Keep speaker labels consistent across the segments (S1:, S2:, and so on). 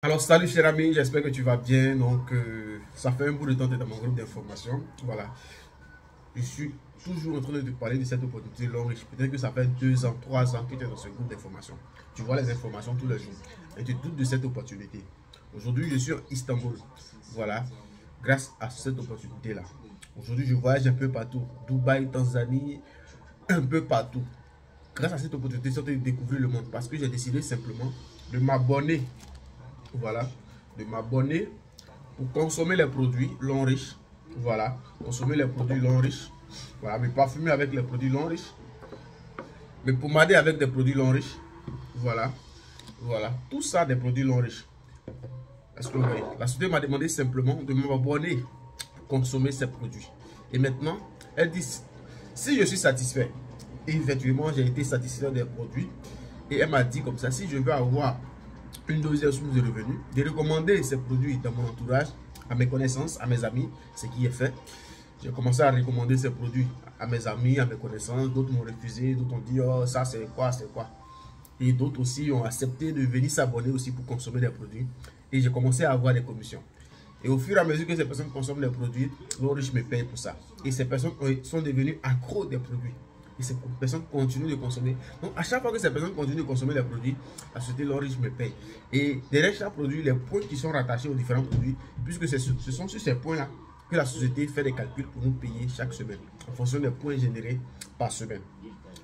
S1: Alors salut cher ami, j'espère que tu vas bien. Donc ça fait un bout de temps que tu es dans mon groupe d'information. Voilà, je suis toujours en train de te parler de cette opportunité longue. Peut-être que ça fait 2 ans, 3 ans que tu es dans ce groupe d'information. Tu vois les informations tous les jours et tu doutes de cette opportunité. Aujourd'hui je suis à Istanbul. Voilà, grâce à cette opportunité là. Aujourd'hui je voyage un peu partout, Dubaï, Tanzanie, un peu partout. Grâce à cette opportunité, je suis de découvrir le monde parce que j'ai décidé simplement de m'abonner. Voilà, de m'abonner pour consommer les produits long riches. Voilà, consommer les produits long riches. Voilà, me parfumer avec les produits long riches. Me pommader avec des produits long riches. Voilà, voilà, tout ça des produits long riches. Parce que oui, la société m'a demandé simplement de m'abonner pour consommer ces produits. Et maintenant, elle dit si je suis satisfait, et effectivement j'ai été satisfait des produits. Et elle m'a dit comme ça, si je veux avoir une deuxième source de revenus, de recommander ces produits dans mon entourage, à mes connaissances, à mes amis, ce qui est fait. J'ai commencé à recommander ces produits à mes amis, à mes connaissances. D'autres m'ont refusé, d'autres ont dit oh ça c'est quoi, c'est quoi. Et d'autres aussi ont accepté de venir s'abonner aussi pour consommer des produits. Et j'ai commencé à avoir des commissions. Et au fur et à mesure que ces personnes consomment les produits, l'Oriche me paye pour ça. Et ces personnes sont devenues accros des produits. Et ces personnes continuent de consommer. Donc, à chaque fois que ces personnes continuent de consommer les produits, la société L'Oriche me paye. Et derrière chaque produit, les points qui sont rattachés aux différents produits, puisque ce sont sur ces points-là que la société fait des calculs pour nous payer chaque semaine, en fonction des points générés par semaine.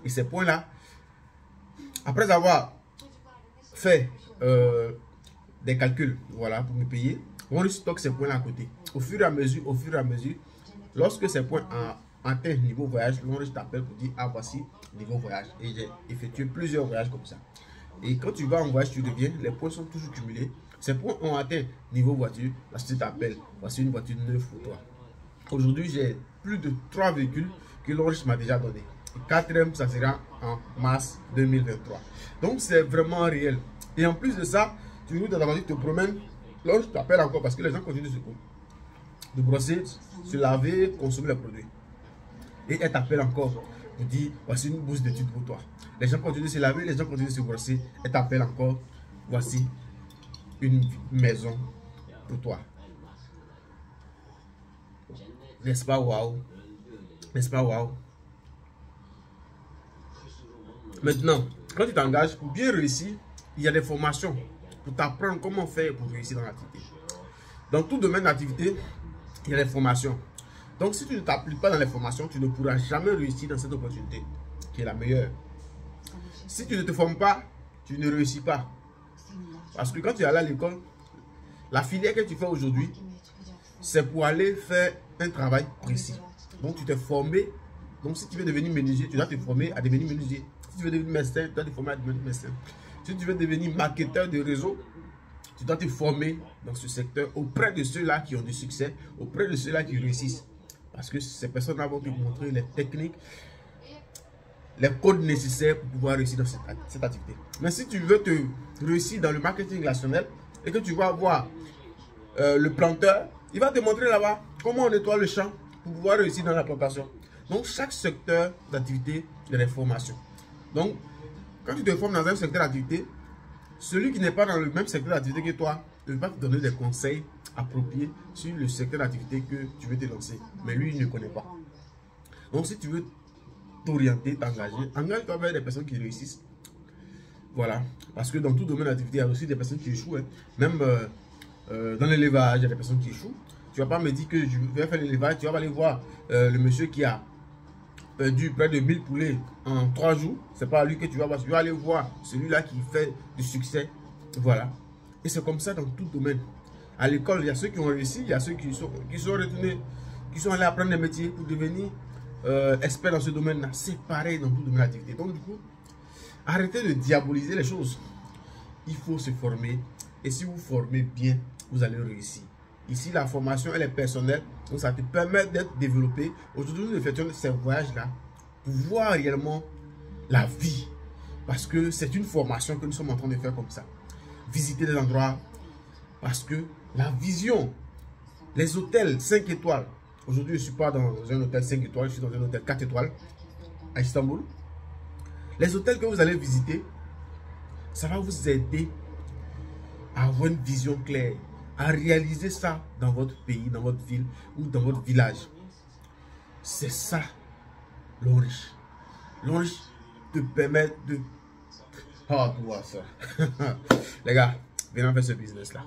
S1: Et ces points-là, après avoir fait des calculs, voilà, pour me payer, on stocke ces points-là à côté. Au fur et à mesure, lorsque ces points atteint niveau voyage, l'on t'appelle pour dire ah voici niveau voyage. Et j'ai effectué plusieurs voyages comme ça. Et quand tu vas en voyage, tu reviens, les points sont toujours cumulés. Ces points ont atteint niveau voiture, la société t'appelle, voici une voiture neuve pour toi. Aujourd'hui, j'ai plus de 3 véhicules que l'Orange m'a déjà donné. Le quatrième, ça sera en mars 2023. Donc, c'est vraiment réel. Et en plus de ça, tu nous dans la voiture, tu te promènes, l'Orange t'appelle encore parce que les gens continuent de brosser, se laver, consommer les produits. Et elle t'appelle encore pour dire voici une bourse d'études pour toi. Les gens continuent de se laver, les gens continuent de se brosser. Elle t'appelle encore voici une maison pour toi. N'est-ce pas waouh? N'est-ce pas waouh? Maintenant, quand tu t'engages pour bien réussir, il y a des formations pour t'apprendre comment faire pour réussir dans l'activité. Dans tout domaine d'activité, il y a des formations. Donc, si tu ne t'appliques pas dans les formations, tu ne pourras jamais réussir dans cette opportunité qui est la meilleure. Si tu ne te formes pas, tu ne réussis pas. Parce que quand tu es allé à l'école, la filière que tu fais aujourd'hui, c'est pour aller faire un travail précis. Donc, tu t'es formé. Donc, si tu veux devenir menuisier, tu dois te former à devenir menuisier. Si tu veux devenir médecin, tu dois te former à devenir médecin. Si tu veux devenir marketeur de réseau, tu dois te former dans ce secteur auprès de ceux-là qui ont du succès, auprès de ceux-là qui réussissent. Parce que ces personnes-là vont te montrer les techniques, les codes nécessaires pour pouvoir réussir dans cette activité. Mais si tu veux te réussir dans le marketing relationnel et que tu vas voir le planteur, il va te montrer là-bas comment on nettoie le champ pour pouvoir réussir dans la plantation. Donc, chaque secteur d'activité, il y a des formations. Donc, quand tu te formes dans un secteur d'activité, celui qui n'est pas dans le même secteur d'activité que toi ne va te donner des conseils appropriés sur le secteur d'activité que tu veux te lancer. Mais lui, il ne connaît pas. Donc, si tu veux t'orienter, t'engager, engage-toi vers des personnes qui réussissent. Voilà. Parce que dans tout domaine d'activité, il y a aussi des personnes qui échouent. Hein. Même dans l'élevage, il y a des personnes qui échouent. Tu ne vas pas me dire que je vais faire l'élevage, tu vas aller voir le monsieur qui a perdu près de 1000 poulets en 3 jours. C'est pas lui que tu vas voir. Tu vas aller voir celui-là qui fait du succès. Voilà. Et c'est comme ça dans tout domaine. À l'école, il y a ceux qui ont réussi, il y a ceux qui sont retournés, qui sont allés apprendre des métiers pour devenir experts dans ce domaine-là. C'est pareil dans tout domaine d'activité. Donc du coup, arrêtez de diaboliser les choses. Il faut se former. Et si vous formez bien, vous allez réussir. Ici, la formation, elle est personnelle. Donc, ça te permet d'être développé. Aujourd'hui, nous effectuons ces voyages-là pour voir réellement la vie. Parce que c'est une formation que nous sommes en train de faire comme ça. Visiter des endroits. Parce que la vision, les hôtels 5 étoiles. Aujourd'hui, je ne suis pas dans un hôtel 5 étoiles. Je suis dans un hôtel 4 étoiles à Istanbul. Les hôtels que vous allez visiter, ça va vous aider à avoir une vision claire, à réaliser ça dans votre pays, dans votre ville ou dans votre village. C'est ça, l'homme riche. L'homme riche te permet de... Oh, tu vois ça. Les gars, venez faire ce business-là.